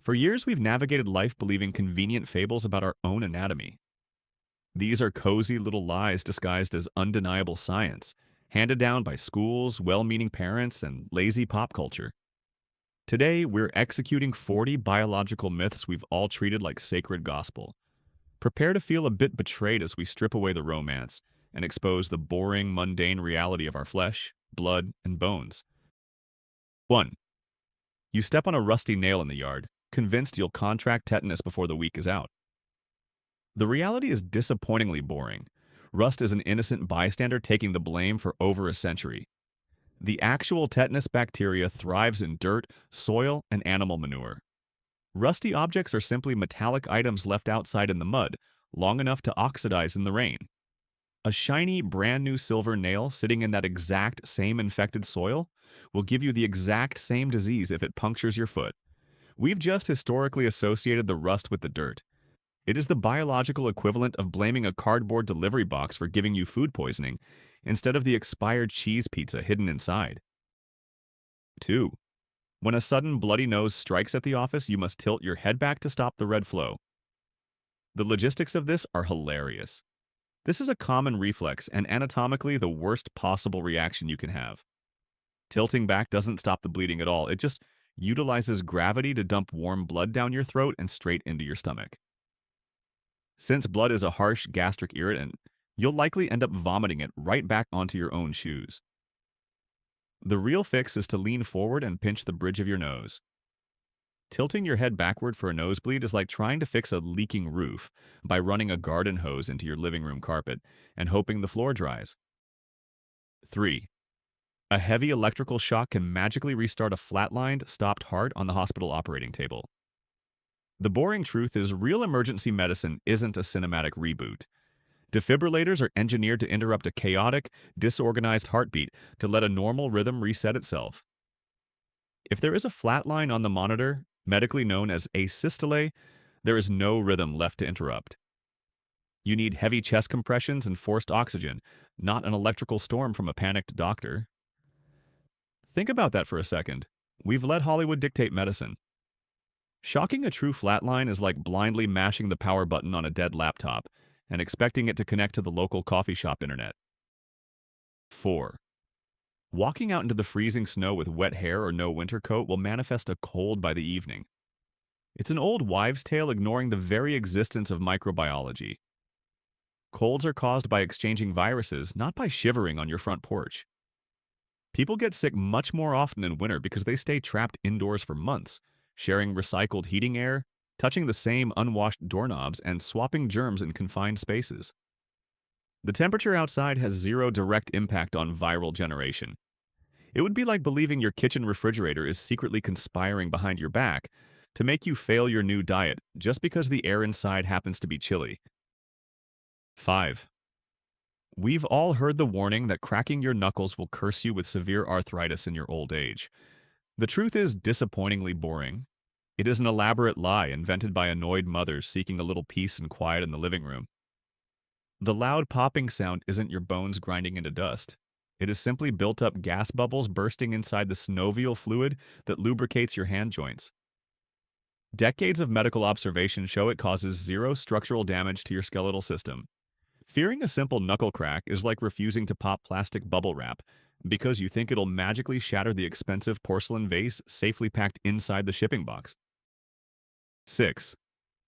For years, we've navigated life believing convenient fables about our own anatomy. These are cozy little lies disguised as undeniable science, handed down by schools, well-meaning parents, and lazy pop culture. Today, we're executing 40 biological myths we've all treated like sacred gospel. Prepare to feel a bit betrayed as we strip away the romance and expose the boring, mundane reality of our flesh, blood, and bones. 1. You step on a rusty nail in the yard, convinced you'll contract tetanus before the week is out. The reality is disappointingly boring. Rust is an innocent bystander taking the blame for over a century. The actual tetanus bacteria thrives in dirt, soil, and animal manure. Rusty objects are simply metallic items left outside in the mud, long enough to oxidize in the rain. A shiny, brand new silver nail sitting in that exact same infected soil will give you the exact same disease if it punctures your foot. We've just historically associated the rust with the dirt. It is the biological equivalent of blaming a cardboard delivery box for giving you food poisoning instead of the expired cheese pizza hidden inside. 2. When a sudden bloody nose strikes at the office, you must tilt your head back to stop the red flow. The logistics of this are hilarious. This is a common reflex and anatomically the worst possible reaction you can have. Tilting back doesn't stop the bleeding at all, it just utilizes gravity to dump warm blood down your throat and straight into your stomach. Since blood is a harsh gastric irritant, you'll likely end up vomiting it right back onto your own shoes. The real fix is to lean forward and pinch the bridge of your nose. Tilting your head backward for a nosebleed is like trying to fix a leaking roof by running a garden hose into your living room carpet and hoping the floor dries. 3. A heavy electrical shock can magically restart a flatlined, stopped heart on the hospital operating table. The boring truth is real emergency medicine isn't a cinematic reboot. Defibrillators are engineered to interrupt a chaotic, disorganized heartbeat to let a normal rhythm reset itself. If there is a flat line on the monitor, medically known as asystole, there is no rhythm left to interrupt. You need heavy chest compressions and forced oxygen, not an electrical storm from a panicked doctor. Think about that for a second. We've let Hollywood dictate medicine. Shocking a true flatline is like blindly mashing the power button on a dead laptop and expecting it to connect to the local coffee shop internet. 4. Walking out into the freezing snow with wet hair or no winter coat will manifest a cold by the evening. It's an old wives' tale ignoring the very existence of microbiology. Colds are caused by exchanging viruses, not by shivering on your front porch. People get sick much more often in winter because they stay trapped indoors for months, sharing recycled heating air, touching the same unwashed doorknobs, and swapping germs in confined spaces. The temperature outside has zero direct impact on viral generation. It would be like believing your kitchen refrigerator is secretly conspiring behind your back to make you fail your new diet just because the air inside happens to be chilly. 5. We've all heard the warning that cracking your knuckles will curse you with severe arthritis in your old age. The truth is disappointingly boring. It is an elaborate lie invented by annoyed mothers seeking a little peace and quiet in the living room. The loud popping sound isn't your bones grinding into dust. It is simply built-up gas bubbles bursting inside the synovial fluid that lubricates your hand joints. Decades of medical observation show it causes zero structural damage to your skeletal system. Fearing a simple knuckle crack is like refusing to pop plastic bubble wrap because you think it'll magically shatter the expensive porcelain vase safely packed inside the shipping box. 6.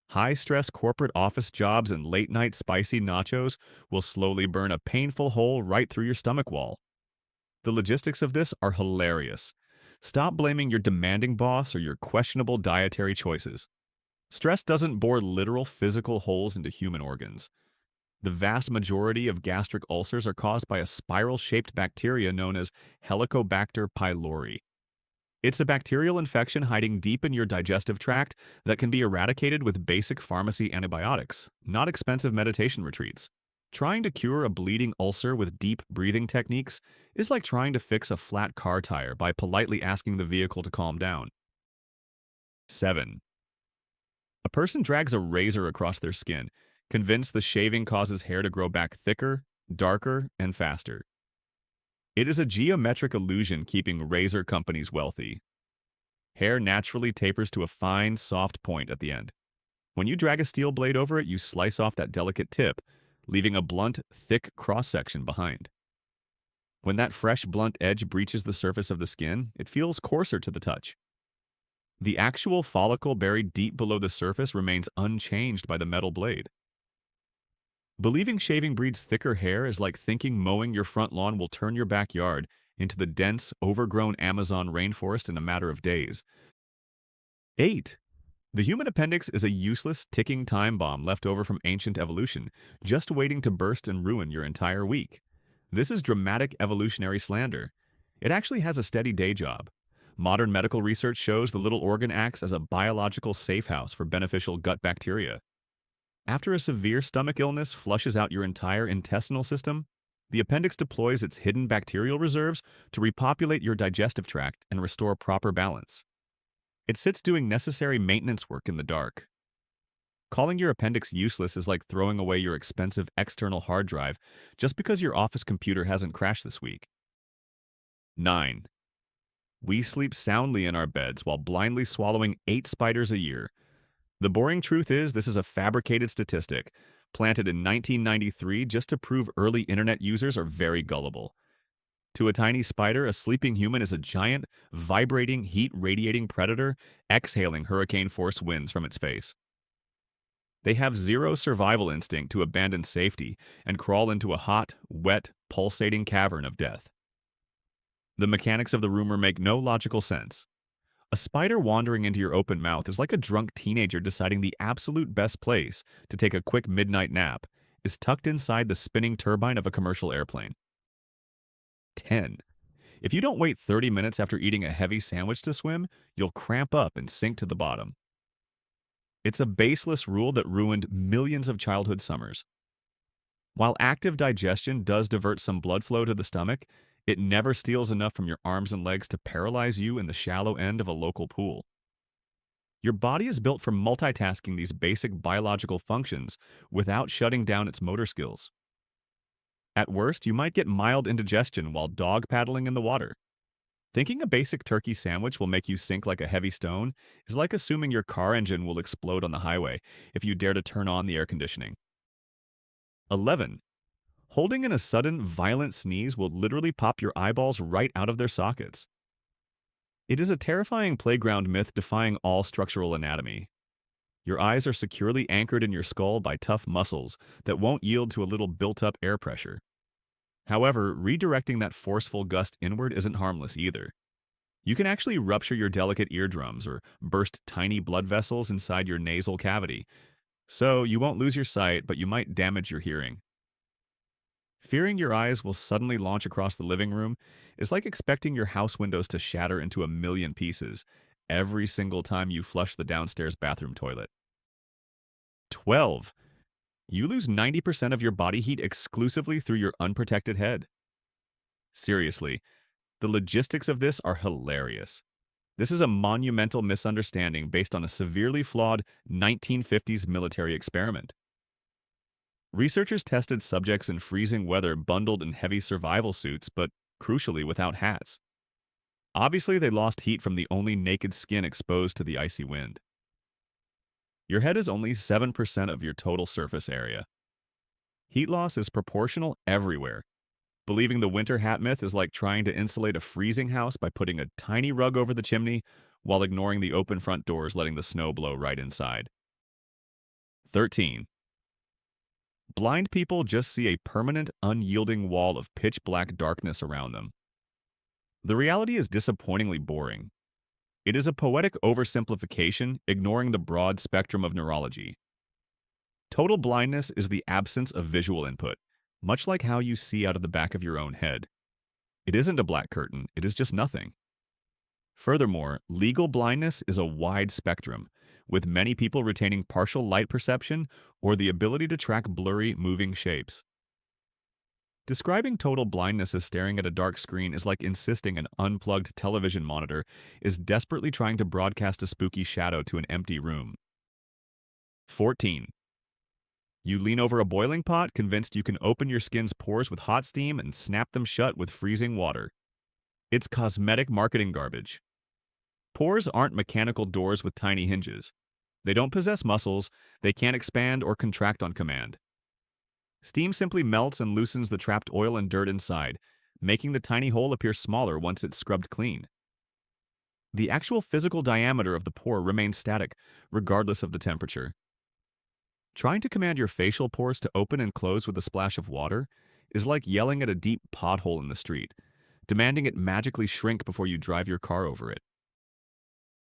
High-stress corporate office jobs and late-night spicy nachos will slowly burn a painful hole right through your stomach wall. The logistics of this are hilarious. Stop blaming your demanding boss or your questionable dietary choices. Stress doesn't bore literal physical holes into human organs. The vast majority of gastric ulcers are caused by a spiral-shaped bacteria known as Helicobacter pylori. It's a bacterial infection hiding deep in your digestive tract that can be eradicated with basic pharmacy antibiotics, not expensive meditation retreats. Trying to cure a bleeding ulcer with deep breathing techniques is like trying to fix a flat car tire by politely asking the vehicle to calm down. 7. A person drags a razor across their skin, convinced the shaving causes hair to grow back thicker, darker, and faster. It is a geometric illusion keeping razor companies wealthy. Hair naturally tapers to a fine, soft point at the end. When you drag a steel blade over it, you slice off that delicate tip, leaving a blunt, thick cross-section behind. When that fresh, blunt edge breaches the surface of the skin, it feels coarser to the touch. The actual follicle buried deep below the surface remains unchanged by the metal blade. Believing shaving breeds thicker hair is like thinking mowing your front lawn will turn your backyard into the dense, overgrown Amazon rainforest in a matter of days. 8. The human appendix is a useless, ticking time bomb left over from ancient evolution, just waiting to burst and ruin your entire week. This is dramatic evolutionary slander. It actually has a steady day job. Modern medical research shows the little organ acts as a biological safe house for beneficial gut bacteria. After a severe stomach illness flushes out your entire intestinal system, the appendix deploys its hidden bacterial reserves to repopulate your digestive tract and restore proper balance. It sits doing necessary maintenance work in the dark. Calling your appendix useless is like throwing away your expensive external hard drive just because your office computer hasn't crashed this week. 9. We sleep soundly in our beds while blindly swallowing 8 spiders a year. The boring truth is this is a fabricated statistic, planted in 1993 just to prove early internet users are very gullible. To a tiny spider, a sleeping human is a giant, vibrating, heat-radiating predator exhaling hurricane-force winds from its face. They have zero survival instinct to abandon safety and crawl into a hot, wet, pulsating cavern of death. The mechanics of the rumor make no logical sense. A spider wandering into your open mouth is like a drunk teenager deciding the absolute best place to take a quick midnight nap is tucked inside the spinning turbine of a commercial airplane. 10. If you don't wait 30 minutes after eating a heavy sandwich to swim, you'll cramp up and sink to the bottom. It's a baseless rule that ruined millions of childhood summers. While active digestion does divert some blood flow to the stomach, it never steals enough from your arms and legs to paralyze you in the shallow end of a local pool. Your body is built for multitasking these basic biological functions without shutting down its motor skills. At worst, you might get mild indigestion while dog paddling in the water. Thinking a basic turkey sandwich will make you sink like a heavy stone is like assuming your car engine will explode on the highway if you dare to turn on the air conditioning. 11. Holding in a sudden, violent sneeze will literally pop your eyeballs right out of their sockets. It is a terrifying playground myth defying all structural anatomy. Your eyes are securely anchored in your skull by tough muscles that won't yield to a little built-up air pressure. However, redirecting that forceful gust inward isn't harmless either. You can actually rupture your delicate eardrums or burst tiny blood vessels inside your nasal cavity. So you won't lose your sight, but you might damage your hearing. Fearing your eyes will suddenly launch across the living room is like expecting your house windows to shatter into a million pieces every single time you flush the downstairs bathroom toilet. 12. You lose 90% of your body heat exclusively through your unprotected head. Seriously, the logistics of this are hilarious. This is a monumental misunderstanding based on a severely flawed 1950s military experiment. Researchers tested subjects in freezing weather bundled in heavy survival suits, but crucially without hats. Obviously, they lost heat from the only naked skin exposed to the icy wind. Your head is only 7% of your total surface area. Heat loss is proportional everywhere. Believing the winter hat myth is like trying to insulate a freezing house by putting a tiny rug over the chimney while ignoring the open front doors letting the snow blow right inside. 13. Blind people just see a permanent, unyielding wall of pitch-black darkness around them. The reality is disappointingly boring. It is a poetic oversimplification, ignoring the broad spectrum of neurology. Total blindness is the absence of visual input, much like how you see out of the back of your own head. It isn't a black curtain, it is just nothing. Furthermore, legal blindness is a wide spectrum, with many people retaining partial light perception or the ability to track blurry, moving shapes. Describing total blindness as staring at a dark screen is like insisting an unplugged television monitor is desperately trying to broadcast a spooky shadow to an empty room. 14. You lean over a boiling pot, convinced you can open your skin's pores with hot steam and snap them shut with freezing water. It's cosmetic marketing garbage. Pores aren't mechanical doors with tiny hinges. They don't possess muscles, they can't expand or contract on command. Steam simply melts and loosens the trapped oil and dirt inside, making the tiny hole appear smaller once it's scrubbed clean. The actual physical diameter of the pore remains static, regardless of the temperature. Trying to command your facial pores to open and close with a splash of water is like yelling at a deep pothole in the street, demanding it magically shrink before you drive your car over it.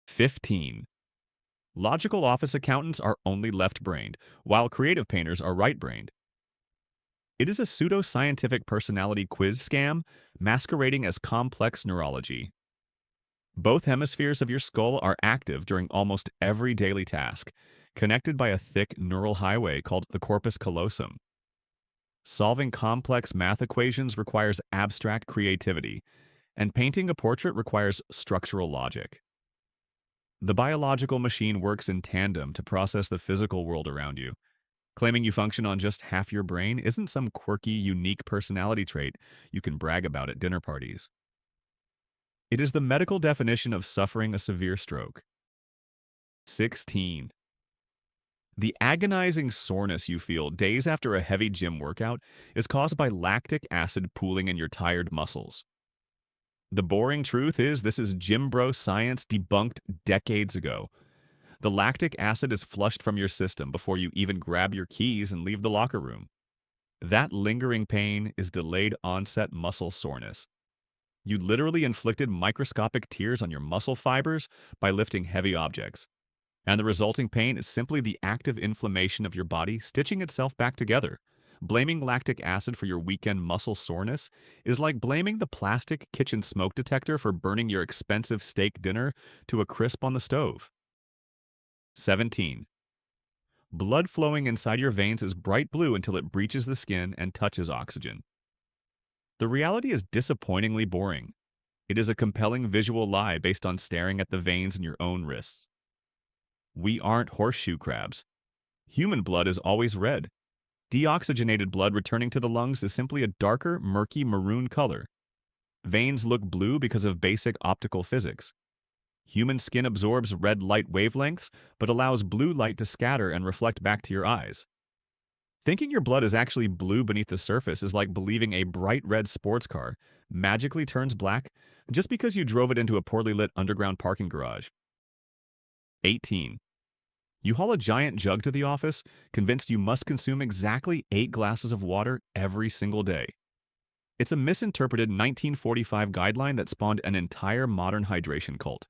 15. Logical office accountants are only left-brained, while creative painters are right-brained. It is a pseudo-scientific personality quiz scam masquerading as complex neurology. Both hemispheres of your skull are active during almost every daily task, connected by a thick neural highway called the corpus callosum. Solving complex math equations requires abstract creativity, and painting a portrait requires structural logic. The biological machine works in tandem to process the physical world around you. Claiming you function on just half your brain isn't some quirky, unique personality trait you can brag about at dinner parties. It is the medical definition of suffering a severe stroke. 16. The agonizing soreness you feel days after a heavy gym workout is caused by lactic acid pooling in your tired muscles. The boring truth is this is gym bro science debunked decades ago. The lactic acid is flushed from your system before you even grab your keys and leave the locker room. That lingering pain is delayed onset muscle soreness. You literally inflicted microscopic tears on your muscle fibers by lifting heavy objects. And the resulting pain is simply the active inflammation of your body stitching itself back together. Blaming lactic acid for your weekend muscle soreness is like blaming the plastic kitchen smoke detector for burning your expensive steak dinner to a crisp on the stove. 17. Blood flowing inside your veins is bright blue until it breaches the skin and touches oxygen. The reality is disappointingly boring. It is a compelling visual lie based on staring at the veins in your own wrists. We aren't horseshoe crabs. Human blood is always red. Deoxygenated blood returning to the lungs is simply a darker, murky maroon color. Veins look blue because of basic optical physics. Human skin absorbs red light wavelengths, but allows blue light to scatter and reflect back to your eyes. Thinking your blood is actually blue beneath the surface is like believing a bright red sports car magically turns black just because you drove it into a poorly lit underground parking garage. 18. You haul a giant jug to the office, convinced you must consume exactly 8 glasses of water every single day. It's a misinterpreted 1945 guideline that spawned an entire modern hydration cult.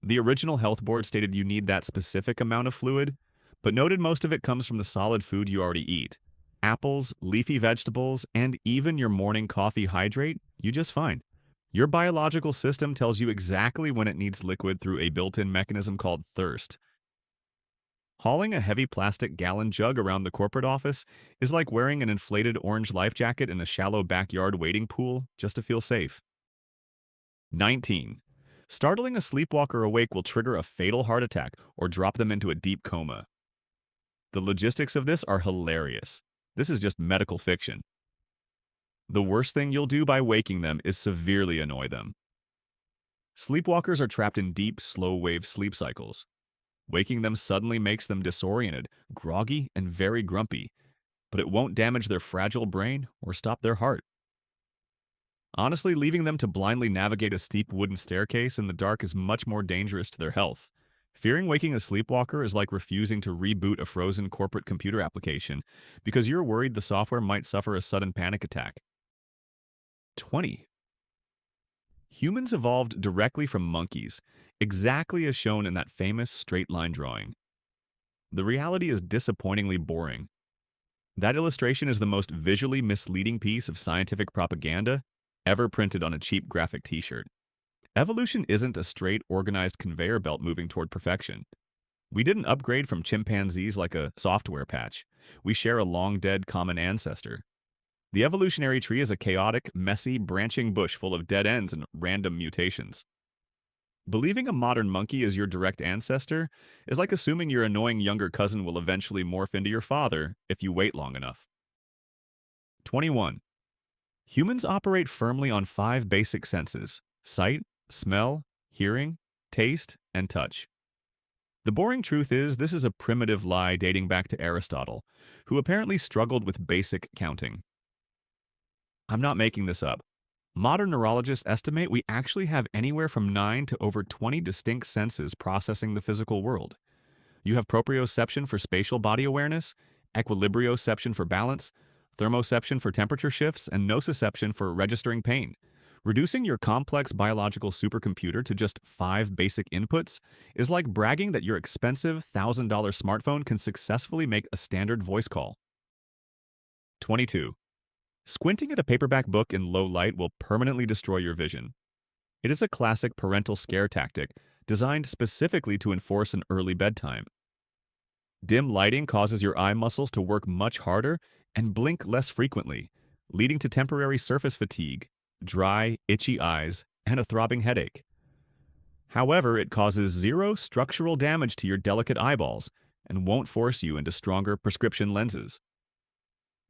The original health board stated you need that specific amount of fluid, but noted most of it comes from the solid food you already eat. Apples, leafy vegetables, and even your morning coffee hydrate you just fine. Your biological system tells you exactly when it needs liquid through a built-in mechanism called thirst. Hauling a heavy plastic gallon jug around the corporate office is like wearing an inflated orange life jacket in a shallow backyard wading pool just to feel safe. 19. Startling a sleepwalker awake will trigger a fatal heart attack or drop them into a deep coma. The logistics of this are hilarious. This is just medical fiction. The worst thing you'll do by waking them is severely annoy them. Sleepwalkers are trapped in deep, slow-wave sleep cycles. Waking them suddenly makes them disoriented, groggy, and very grumpy, but it won't damage their fragile brain or stop their heart. Honestly, leaving them to blindly navigate a steep wooden staircase in the dark is much more dangerous to their health. Fearing waking a sleepwalker is like refusing to reboot a frozen corporate computer application because you're worried the software might suffer a sudden panic attack. 20. Humans evolved directly from monkeys, exactly as shown in that famous straight line drawing. The reality is disappointingly boring. That illustration is the most visually misleading piece of scientific propaganda ever printed on a cheap graphic t-shirt. Evolution isn't a straight, organized conveyor belt moving toward perfection. We didn't upgrade from chimpanzees like a software patch. We share a long-dead common ancestor. The evolutionary tree is a chaotic, messy, branching bush full of dead ends and random mutations. Believing a modern monkey is your direct ancestor is like assuming your annoying younger cousin will eventually morph into your father if you wait long enough. 21. Humans operate firmly on 5 basic senses: sight, smell, hearing, taste, and touch. The boring truth is, this is a primitive lie dating back to Aristotle, who apparently struggled with basic counting. I'm not making this up. Modern neurologists estimate we actually have anywhere from 9 to over 20 distinct senses processing the physical world. You have proprioception for spatial body awareness, equilibrioception for balance, thermoception for temperature shifts, and nociception for registering pain. Reducing your complex biological supercomputer to just 5 basic inputs is like bragging that your expensive $1,000 smartphone can successfully make a standard voice call. 22. Squinting at a paperback book in low light will permanently destroy your vision. It is a classic parental scare tactic designed specifically to enforce an early bedtime. Dim lighting causes your eye muscles to work much harder and blink less frequently, leading to temporary surface fatigue, dry, itchy eyes, and a throbbing headache. However, it causes zero structural damage to your delicate eyeballs and won't force you into stronger prescription lenses.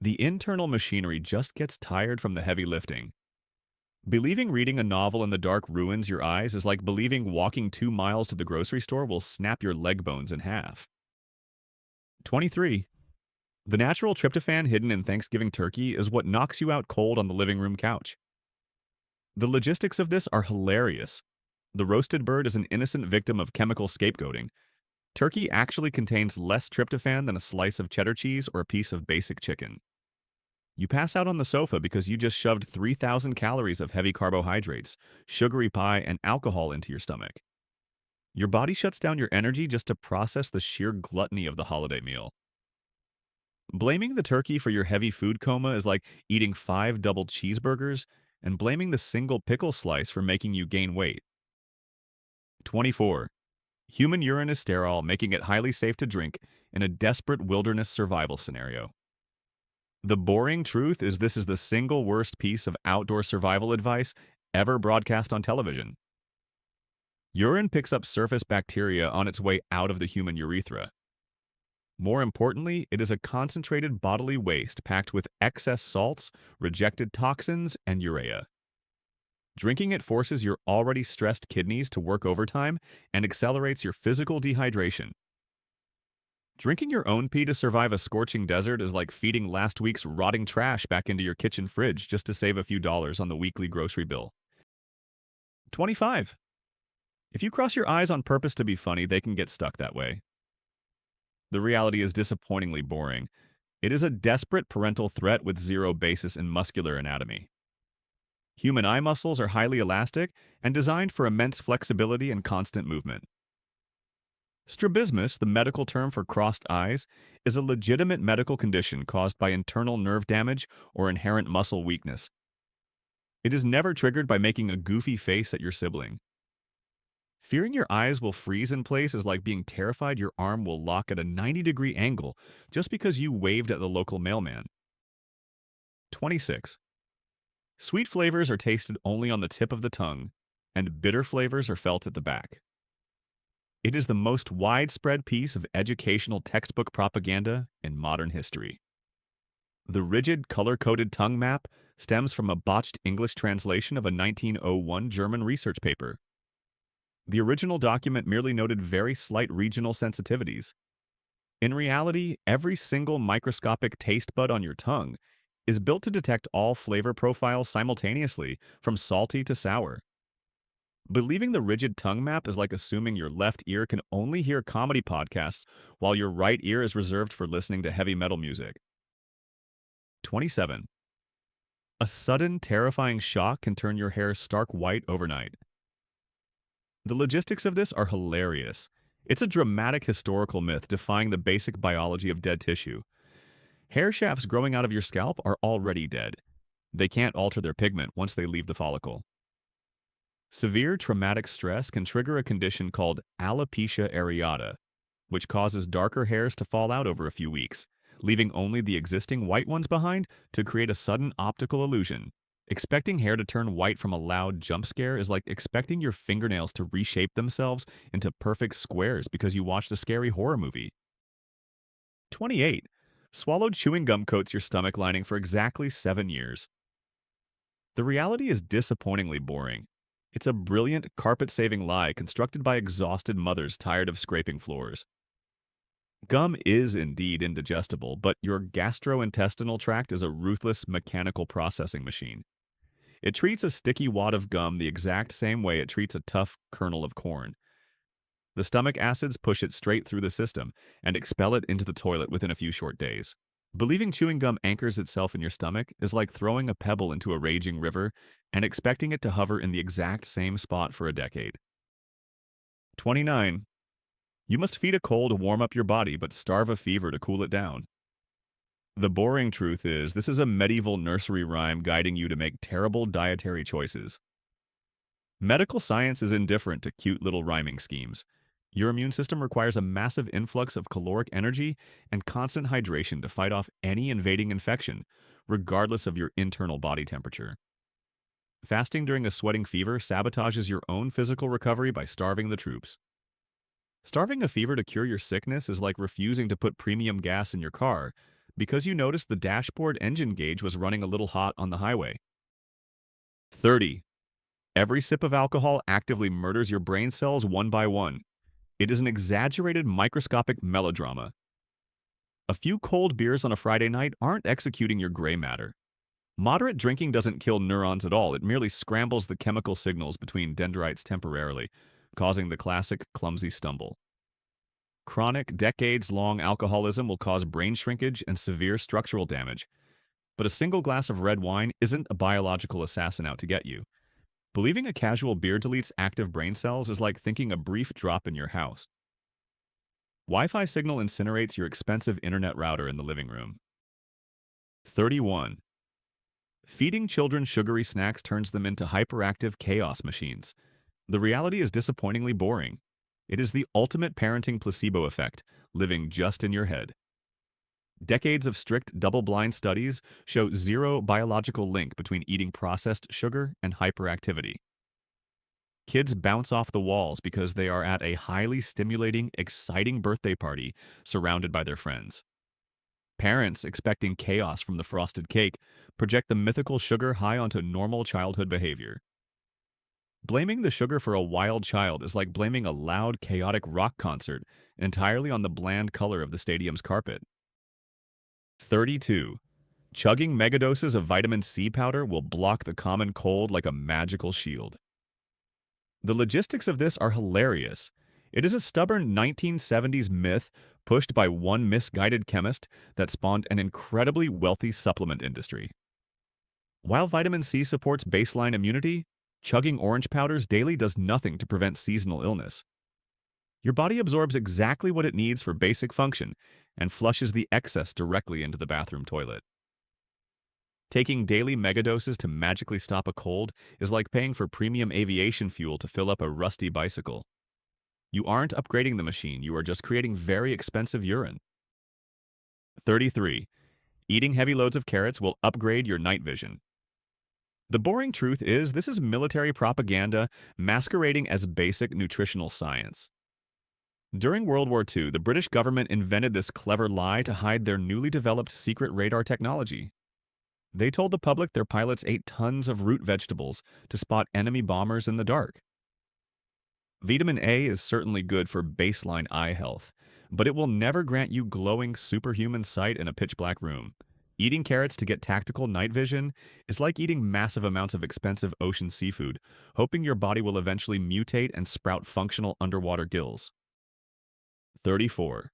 The internal machinery just gets tired from the heavy lifting. Believing reading a novel in the dark ruins your eyes is like believing walking 2 miles to the grocery store will snap your leg bones in half. 23. The natural tryptophan hidden in Thanksgiving turkey is what knocks you out cold on the living room couch. The logistics of this are hilarious. The roasted bird is an innocent victim of chemical scapegoating. Turkey actually contains less tryptophan than a slice of cheddar cheese or a piece of basic chicken. You pass out on the sofa because you just shoved 3,000 calories of heavy carbohydrates, sugary pie, and alcohol into your stomach. Your body shuts down your energy just to process the sheer gluttony of the holiday meal. Blaming the turkey for your heavy food coma is like eating 5 double cheeseburgers and blaming the single pickle slice for making you gain weight. 24. Human urine is sterile, making it highly safe to drink in a desperate wilderness survival scenario. The boring truth is this is the single worst piece of outdoor survival advice ever broadcast on television. Urine picks up surface bacteria on its way out of the human urethra. More importantly, it is a concentrated bodily waste packed with excess salts, rejected toxins, and urea. Drinking it forces your already stressed kidneys to work overtime and accelerates your physical dehydration. Drinking your own pee to survive a scorching desert is like feeding last week's rotting trash back into your kitchen fridge just to save a few dollars on the weekly grocery bill. 25. If you cross your eyes on purpose to be funny, they can get stuck that way. The reality is disappointingly boring. It is a desperate parental threat with zero basis in muscular anatomy. Human eye muscles are highly elastic and designed for immense flexibility and constant movement. Strabismus, the medical term for crossed eyes, is a legitimate medical condition caused by internal nerve damage or inherent muscle weakness. It is never triggered by making a goofy face at your sibling. Fearing your eyes will freeze in place is like being terrified your arm will lock at a 90-degree angle just because you waved at the local mailman. 26. Sweet flavors are tasted only on the tip of the tongue, and bitter flavors are felt at the back. It is the most widespread piece of educational textbook propaganda in modern history. The rigid, color-coded tongue map stems from a botched English translation of a 1901 German research paper. The original document merely noted very slight regional sensitivities. In reality, every single microscopic taste bud on your tongue is built to detect all flavor profiles simultaneously, from salty to sour. Believing the rigid tongue map is like assuming your left ear can only hear comedy podcasts while your right ear is reserved for listening to heavy metal music. 27. A sudden, terrifying shock can turn your hair stark white overnight. The logistics of this are hilarious. It's a dramatic historical myth defying the basic biology of dead tissue. Hair shafts growing out of your scalp are already dead. They can't alter their pigment once they leave the follicle. Severe traumatic stress can trigger a condition called alopecia areata, which causes darker hairs to fall out over a few weeks, leaving only the existing white ones behind to create a sudden optical illusion. Expecting hair to turn white from a loud jump scare is like expecting your fingernails to reshape themselves into perfect squares because you watched a scary horror movie. 28. Swallowed chewing gum coats your stomach lining for exactly 7 years. The reality is disappointingly boring. It's a brilliant, carpet-saving lie constructed by exhausted mothers tired of scraping floors. Gum is indeed indigestible, but your gastrointestinal tract is a ruthless mechanical processing machine. It treats a sticky wad of gum the exact same way it treats a tough kernel of corn. The stomach acids push it straight through the system and expel it into the toilet within a few short days. Believing chewing gum anchors itself in your stomach is like throwing a pebble into a raging river and expecting it to hover in the exact same spot for a decade. 29. You must feed a cold to warm up your body but starve a fever to cool it down. The boring truth is, this is a medieval nursery rhyme guiding you to make terrible dietary choices. Medical science is indifferent to cute little rhyming schemes. Your immune system requires a massive influx of caloric energy and constant hydration to fight off any invading infection, regardless of your internal body temperature. Fasting during a sweating fever sabotages your own physical recovery by starving the troops. Starving a fever to cure your sickness is like refusing to put premium gas in your car because you noticed the dashboard engine gauge was running a little hot on the highway. 30. Every sip of alcohol actively murders your brain cells one by one. It is an exaggerated microscopic melodrama. A few cold beers on a Friday night aren't executing your gray matter. Moderate drinking doesn't kill neurons at all, it merely scrambles the chemical signals between dendrites temporarily, causing the classic clumsy stumble. Chronic, decades-long alcoholism will cause brain shrinkage and severe structural damage, but a single glass of red wine isn't a biological assassin out to get you. Believing a casual beer deletes active brain cells is like thinking a brief drop in your house. Wi-Fi signal incinerates your expensive internet router in the living room. 31. Feeding children sugary snacks turns them into hyperactive chaos machines. The reality is disappointingly boring. It is the ultimate parenting placebo effect, living just in your head. Decades of strict double-blind studies show zero biological link between eating processed sugar and hyperactivity. Kids bounce off the walls because they are at a highly stimulating, exciting birthday party surrounded by their friends. Parents, expecting chaos from the frosted cake, project the mythical sugar high onto normal childhood behavior. Blaming the sugar for a wild child is like blaming a loud, chaotic rock concert entirely on the bland color of the stadium's carpet. 32. Chugging megadoses of vitamin C powder will block the common cold like a magical shield. The logistics of this are hilarious. It is a stubborn 1970s myth pushed by one misguided chemist that spawned an incredibly wealthy supplement industry. While vitamin C supports baseline immunity, chugging orange powders daily does nothing to prevent seasonal illness. Your body absorbs exactly what it needs for basic function and flushes the excess directly into the bathroom toilet. Taking daily megadoses to magically stop a cold is like paying for premium aviation fuel to fill up a rusty bicycle. You aren't upgrading the machine, you are just creating very expensive urine. 33. Eating heavy loads of carrots will upgrade your night vision. The boring truth is, this is military propaganda masquerading as basic nutritional science. During World War II, the British government invented this clever lie to hide their newly developed secret radar technology. They told the public their pilots ate tons of root vegetables to spot enemy bombers in the dark. Vitamin A is certainly good for baseline eye health, but it will never grant you glowing superhuman sight in a pitch-black room. Eating carrots to get tactical night vision is like eating massive amounts of expensive ocean seafood, hoping your body will eventually mutate and sprout functional underwater gills. 34.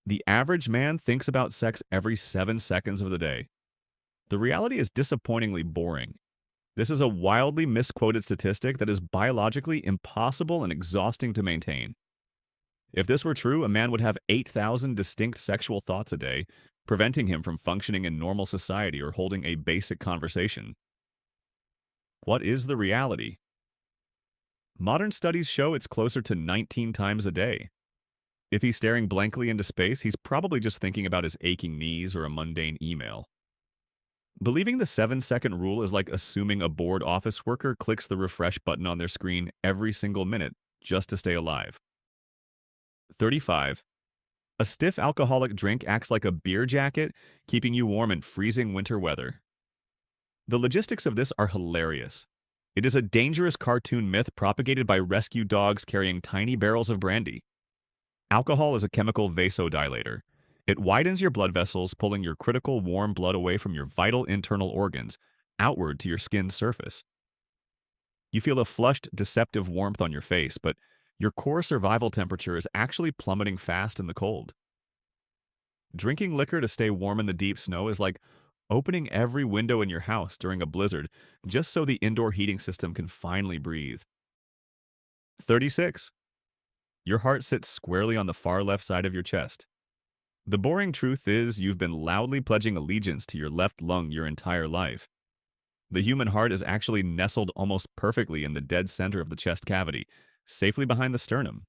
The average man thinks about sex every 7 seconds of the day. The reality is disappointingly boring. This is a wildly misquoted statistic that is biologically impossible and exhausting to maintain. If this were true, a man would have 8,000 distinct sexual thoughts a day, preventing him from functioning in normal society or holding a basic conversation. What is the reality? Modern studies show it's closer to 19 times a day. If he's staring blankly into space, he's probably just thinking about his aching knees or a mundane email. Believing the 7-second rule is like assuming a bored office worker clicks the refresh button on their screen every single minute just to stay alive. 35. A stiff alcoholic drink acts like a beer jacket, keeping you warm in freezing winter weather. The logistics of this are hilarious. It is a dangerous cartoon myth propagated by rescue dogs carrying tiny barrels of brandy. Alcohol is a chemical vasodilator. It widens your blood vessels, pulling your critical warm blood away from your vital internal organs, outward to your skin's surface. You feel a flushed, deceptive warmth on your face, but your core survival temperature is actually plummeting fast in the cold. Drinking liquor to stay warm in the deep snow is like opening every window in your house during a blizzard just so the indoor heating system can finally breathe. 36. Your heart sits squarely on the far left side of your chest. The boring truth is you've been loudly pledging allegiance to your left lung your entire life. The human heart is actually nestled almost perfectly in the dead center of the chest cavity, safely behind the sternum.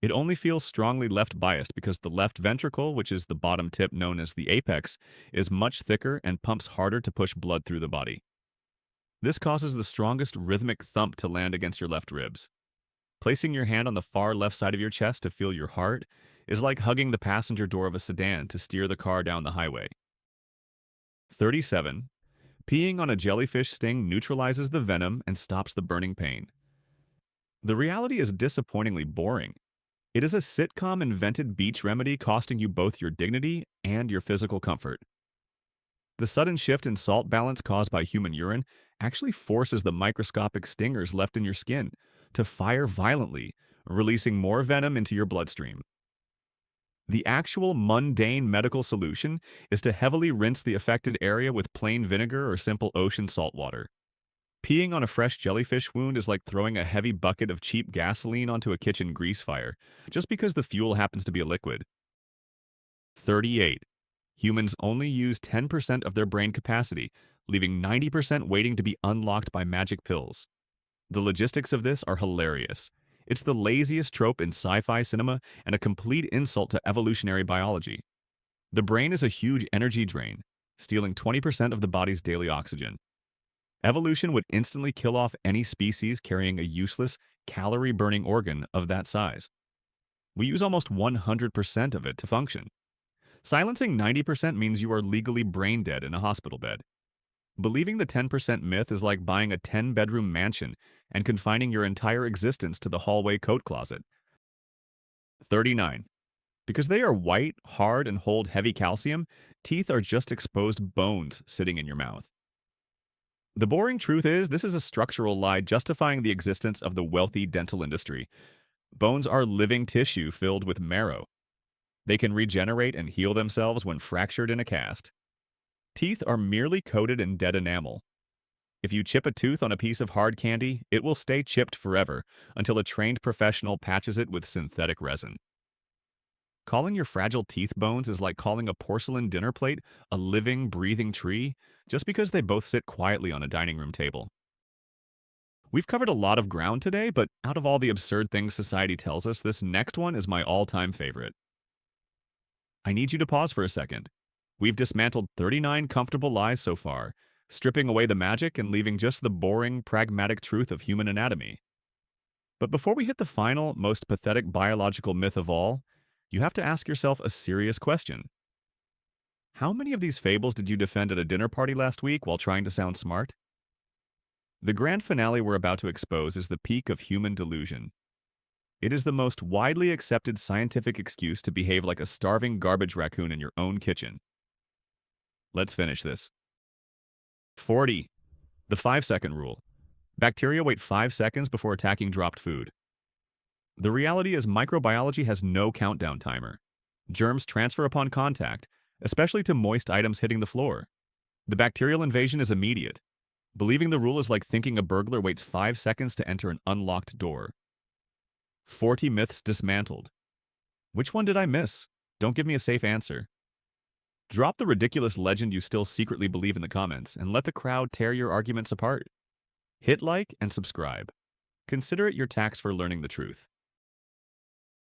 It only feels strongly left biased because the left ventricle, which is the bottom tip known as the apex, is much thicker and pumps harder to push blood through the body. This causes the strongest rhythmic thump to land against your left ribs. Placing your hand on the far left side of your chest to feel your heart is like hugging the passenger door of a sedan to steer the car down the highway. 37. Peeing on a jellyfish sting neutralizes the venom and stops the burning pain. The reality is disappointingly boring. It is a sitcom-invented beach remedy costing you both your dignity and your physical comfort. The sudden shift in salt balance caused by human urine actually forces the microscopic stingers left in your skin to fire violently, releasing more venom into your bloodstream. The actual mundane medical solution is to heavily rinse the affected area with plain vinegar or simple ocean salt water. Peeing on a fresh jellyfish wound is like throwing a heavy bucket of cheap gasoline onto a kitchen grease fire, just because the fuel happens to be a liquid. 38. Humans only use 10% of their brain capacity, leaving 90% waiting to be unlocked by magic pills. The logistics of this are hilarious. It's the laziest trope in sci-fi cinema and a complete insult to evolutionary biology. The brain is a huge energy drain, stealing 20% of the body's daily oxygen. Evolution would instantly kill off any species carrying a useless, calorie-burning organ of that size. We use almost 100% of it to function. Silencing 90% means you are legally brain dead in a hospital bed. Believing the 10% myth is like buying a 10-bedroom mansion and confining your entire existence to the hallway coat closet. 39. Because they are white, hard, and hold heavy calcium, teeth are just exposed bones sitting in your mouth. The boring truth is, this is a structural lie justifying the existence of the wealthy dental industry. Bones are living tissue filled with marrow. They can regenerate and heal themselves when fractured in a cast. Teeth are merely coated in dead enamel. If you chip a tooth on a piece of hard candy, it will stay chipped forever until a trained professional patches it with synthetic resin. Calling your fragile teeth bones is like calling a porcelain dinner plate a living, breathing tree just because they both sit quietly on a dining room table. We've covered a lot of ground today, but out of all the absurd things society tells us, this next one is my all-time favorite. I need you to pause for a second. We've dismantled 39 comfortable lies so far, stripping away the magic and leaving just the boring, pragmatic truth of human anatomy. But before we hit the final, most pathetic biological myth of all, you have to ask yourself a serious question. How many of these fables did you defend at a dinner party last week while trying to sound smart? The grand finale we're about to expose is the peak of human delusion. It is the most widely accepted scientific excuse to behave like a starving garbage raccoon in your own kitchen. Let's finish this. 40. The 5-second rule. Bacteria wait 5 seconds before attacking dropped food. The reality is microbiology has no countdown timer. Germs transfer upon contact, especially to moist items hitting the floor. The bacterial invasion is immediate. Believing the rule is like thinking a burglar waits 5 seconds to enter an unlocked door. 40 myths dismantled. Which one did I miss? Don't give me a safe answer. Drop the ridiculous legend you still secretly believe in the comments and let the crowd tear your arguments apart. Hit like and subscribe. Consider it your tax for learning the truth.